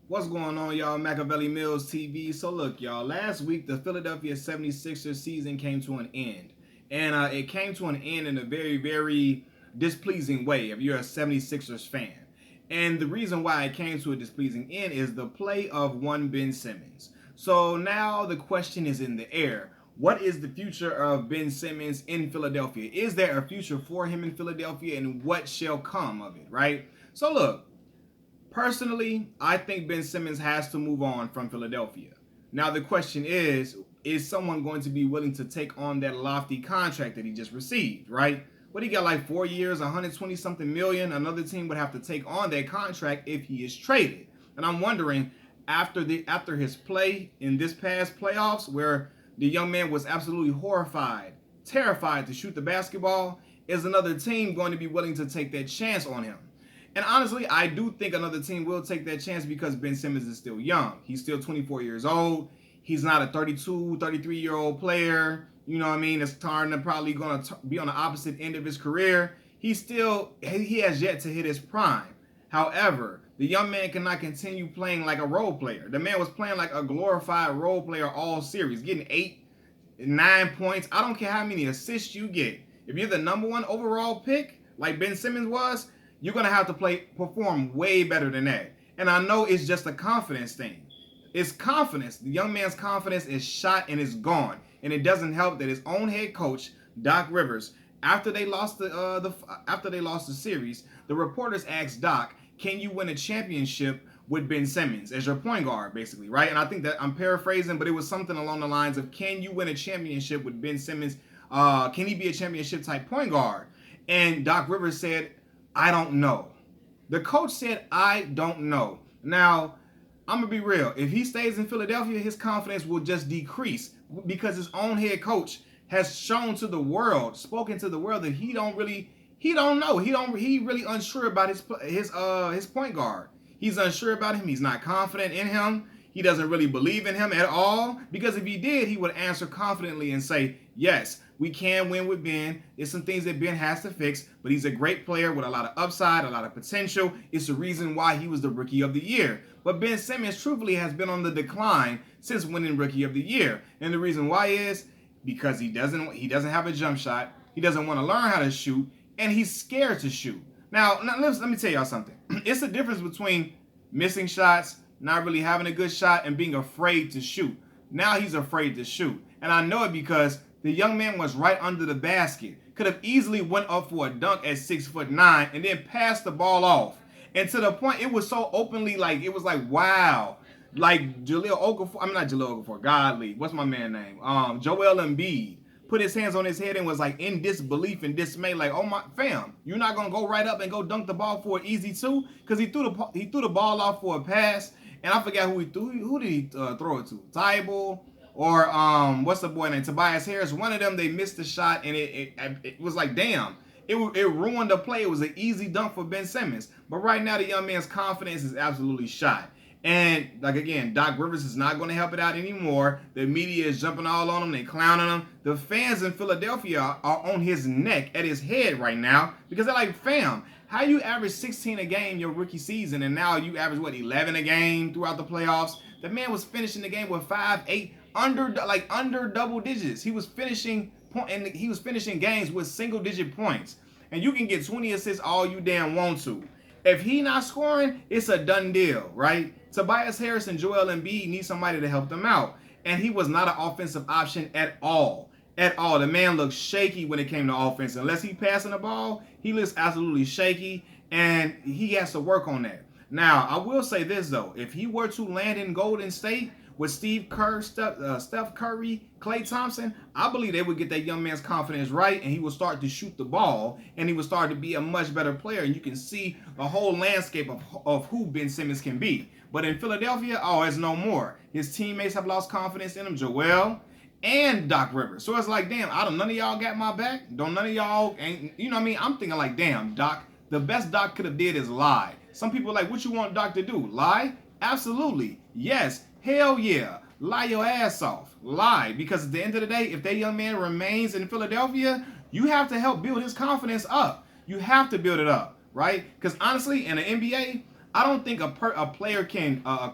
What's going on, y'all? Machiavelli Mills TV. So look, y'all, last week the Philadelphia 76ers season came to an end. And it came to an end in a very, very displeasing way if you're a 76ers fan. And the reason why it came to a displeasing end is the play of one Ben Simmons. So now the question is in the air. What is the future of Ben Simmons in Philadelphia? Is there a future for him in Philadelphia, and what shall come of it, right? So look, personally, I think Ben Simmons has to move on from Philadelphia. Now, the question is someone going to be willing to take on that lofty contract that he just received, right? What he got, like 4 years, 120 something million. Another team would have to take on that contract if he is traded. And I'm wondering, after his play in this past playoffs, where the young man was absolutely horrified, terrified to shoot the basketball, is another team going to be willing to take that chance on him? And honestly, I do think another team will take that chance because Ben Simmons is still young. He's still 24 years old. He's not a 32, 33-year-old player. You know what I mean? It's starting to probably going to be on the opposite end of his career. He has yet to hit his prime. However, the young man cannot continue playing like a role player. The man was playing like a glorified role player all series, getting 8, 9 points. I don't care how many assists you get. If you're the number one overall pick, like Ben Simmons was, you're going to have to perform way better than that. And I know it's just a confidence thing. It's confidence. The young man's confidence is shot and it's gone. And it doesn't help that his own head coach, Doc Rivers, after they lost the series, the reporters asked Doc, "Can you win a championship with Ben Simmons as your point guard?" basically, right? And I think that I'm paraphrasing, but it was something along the lines of, "Can you win a championship with Ben Simmons? Can he be a championship type point guard?" And Doc Rivers said, "I don't know." The coach said, "I don't know." Now, I'm going to be real. If he stays in Philadelphia, his confidence will just decrease because his own head coach has shown to the world, spoken to the world, that he don't know. He really unsure about his point guard. He's unsure about him. He's not confident in him. He doesn't really believe in him at all, because if he did, he would answer confidently and say, "Yes, we can win with Ben. There's some things that Ben has to fix, but he's a great player with a lot of upside, a lot of potential. It's the reason why he was the Rookie of the Year." But Ben Simmons, truthfully, has been on the decline since winning Rookie of the Year. And the reason why is because he doesn't have a jump shot. He doesn't want to learn how to shoot, and he's scared to shoot. Now let me tell y'all something. It's a difference between missing shots, not really having a good shot, and being afraid to shoot. Now he's afraid to shoot. And I know it because the young man was right under the basket. Could have easily went up for a dunk at 6'9" and then passed the ball off. And to the point, it was so openly, like, it was like, wow. Like Jaleel Okafor, godly. What's my man name? Joel Embiid put his hands on his head and was like in disbelief and dismay, like, "Oh my fam, you're not gonna go right up and go dunk the ball for an easy two?" Because he threw the ball off for a pass, and I forgot who he threw. Who did he throw it to? Tybal or what's the boy named Tobias Harris? One of them, they missed the shot, and it was like, damn. It ruined the play. It was an easy dunk for Ben Simmons. But right now, the young man's confidence is absolutely shot. And, like, again, Doc Rivers is not going to help it out anymore. The media is jumping all on him. They clowning him. The fans in Philadelphia are on his neck, at his head right now, because they're like, "Fam, how you average 16 a game your rookie season, and now you average, 11 a game throughout the playoffs?" The man was finishing the game with 5, 8, under double digits. He was finishing games with single-digit points. And you can get 20 assists all you damn want to. If he not scoring, it's a done deal, right? Tobias Harris and Joel Embiid need somebody to help them out. And he was not an offensive option at all. At all. The man looks shaky when it came to offense. Unless he's passing the ball, he looks absolutely shaky, and he has to work on that. Now, I will say this, though. If he were to land in Golden State with Steve Kerr, Steph Curry, Klay Thompson, I believe they would get that young man's confidence right, and he will start to shoot the ball, and he will start to be a much better player, and you can see the whole landscape of who Ben Simmons can be. But in Philadelphia, it's no more. His teammates have lost confidence in him, Joel and Doc Rivers. So it's like, damn, none of y'all got my back? Don't none of y'all, you know what I mean? I'm thinking like, damn, Doc, the best Doc could have did is lie. Some people are like, what you want Doc to do? Lie? Absolutely. Yes. Hell yeah. Lie your ass off. Lie. Because at the end of the day, if that young man remains in Philadelphia, you have to help build his confidence up. You have to build it up, right? Because honestly, in the NBA, I don't think a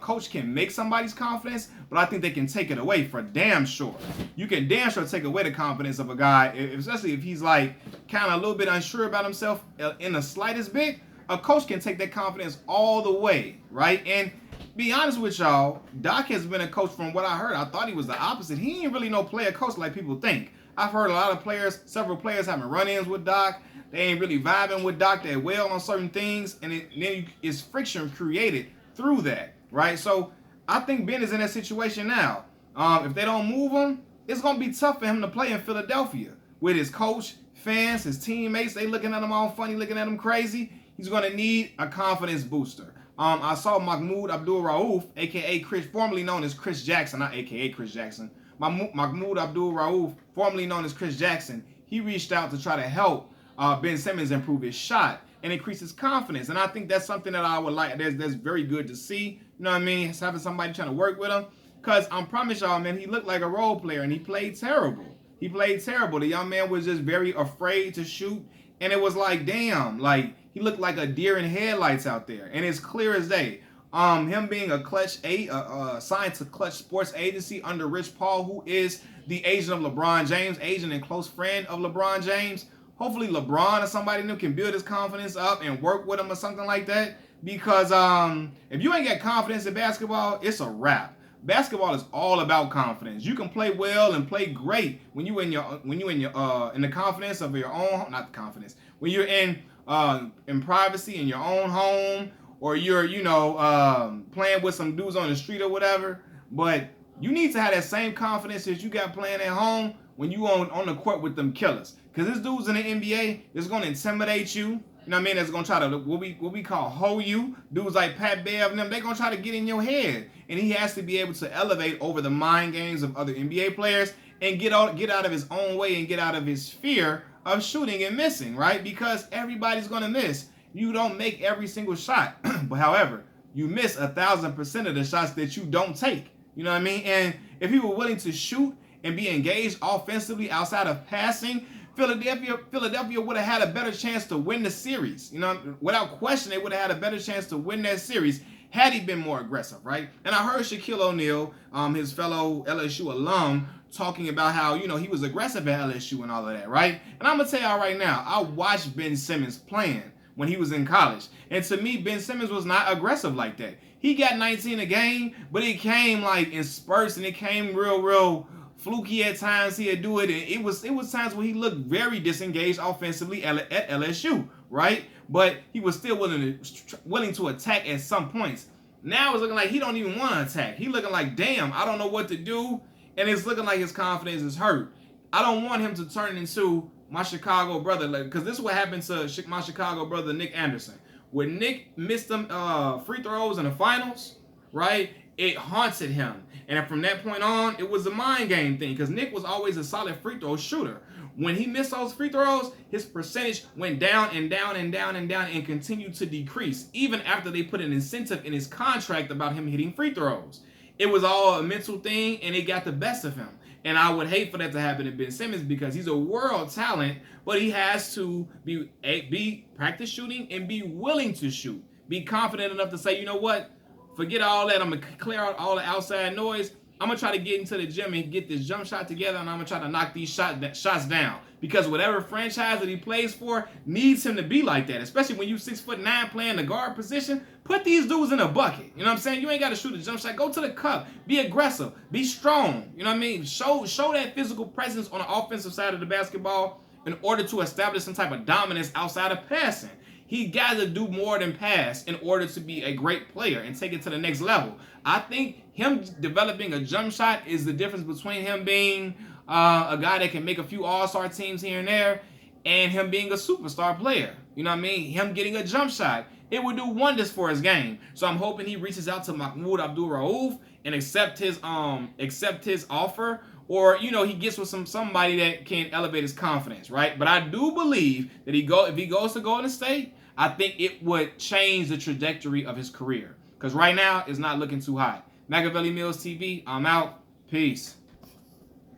coach can make somebody's confidence, but I think they can take it away for damn sure. You can damn sure take away the confidence of a guy, especially if he's like kind of a little bit unsure about himself in the slightest bit. A coach can take that confidence all the way, right? And be honest with y'all, Doc has been a coach from what I heard. I thought he was the opposite. He ain't really no player coach like people think. I've heard a lot of players, several players having run-ins with Doc. They ain't really vibing with Doc that well on certain things, and then it's friction created through that, right? So I think Ben is in that situation now. If they don't move him, it's going to be tough for him to play in Philadelphia with his coach, fans, his teammates. They looking at him all funny, looking at him crazy. He's going to need a confidence booster. I saw Mahmoud Abdul-Rauf, a.k.a. Chris, formerly known as Chris Jackson, not a.k.a. Chris Jackson. Mahmoud Abdul-Rauf, formerly known as Chris Jackson, he reached out to try to help Ben Simmons improve his shot and increase his confidence. And I think that's something that I would like. That's very good to see. You know what I mean? It's having somebody trying to work with him. Because I promise y'all, man, he looked like a role player and he played terrible. He played terrible. The young man was just very afraid to shoot. And it was like, damn, like he looked like a deer in headlights out there. And it's clear as day. Him being a signed to Clutch Sports Agency under Rich Paul, who is the agent of LeBron James, agent and close friend of LeBron James. Hopefully LeBron or somebody new can build his confidence up and work with him or something like that. Because if you ain't got confidence in basketball, it's a wrap. Basketball is all about confidence. You can play well and play great when you in the confidence of your own, not the confidence, when you're in privacy in your own home, or you're playing with some dudes on the street or whatever. But you need to have that same confidence that you got playing at home when you on the court with them killers. Because this dudes in the NBA is going to intimidate you. You know what I mean? That's going to try to, what we call hoe you. Dudes like Pat Bev and them, they're going to try to get in your head. And he has to be able to elevate over the mind games of other NBA players and get out of his own way and get out of his fear of shooting and missing, right? Because everybody's going to miss. You don't make every single shot. But however, you miss 1,000% of the shots that you don't take. You know what I mean? And if he were willing to shoot and be engaged offensively outside of passing, Philadelphia would have had a better chance to win the series. You know, without question, they would have had a better chance to win that series had he been more aggressive, right? And I heard Shaquille O'Neal, his fellow LSU alum, talking about how, he was aggressive at LSU and all of that, right? And I'm going to tell y'all right now, I watched Ben Simmons playing when he was in college. And to me, Ben Simmons was not aggressive like that. He got 19 a game, but it came like in spurts and it came real fluky at times. He'd do it, and it was times where he looked very disengaged offensively at LSU, right? But he was still willing to attack at some points. Now it's looking like he don't even want to attack. He looking like, damn, I don't know what to do, and it's looking like his confidence is hurt. I don't want him to turn into my Chicago brother, because this is what happened to my Chicago brother, Nick Anderson. When Nick missed them free throws in the finals, right, it haunted him. And from that point on, it was a mind game thing, because Nick was always a solid free throw shooter. When he missed those free throws, his percentage went down and down and down and down and continued to decrease, even after they put an incentive in his contract about him hitting free throws. It was all a mental thing, and it got the best of him. And I would hate for that to happen to Ben Simmons, because he's a world talent, but he has to be practice shooting and be willing to shoot. Be confident enough to say, you know what? Forget all that. I'm going to clear out all the outside noise. I'm going to try to get into the gym and get this jump shot together, and I'm going to try to knock these shots down. Because whatever franchise that he plays for needs him to be like that. Especially when you 6'9" playing the guard position. Put these dudes in a bucket. You know what I'm saying? You ain't got to shoot a jump shot. Go to the cup. Be aggressive. Be strong. You know what I mean? Show that physical presence on the offensive side of the basketball in order to establish some type of dominance outside of passing. He got to do more than pass in order to be a great player and take it to the next level. I think him developing a jump shot is the difference between him being a guy that can make a few all-star teams here and there and him being a superstar player. You know what I mean? Him getting a jump shot, it would do wonders for his game. So I'm hoping he reaches out to Mahmoud Abdul-Rauf and accept his offer. Or, he gets with somebody that can elevate his confidence, right? But I do believe that if he goes to Golden State, I think it would change the trajectory of his career. Because right now, it's not looking too hot. Machiavelli Mills TV, I'm out. Peace.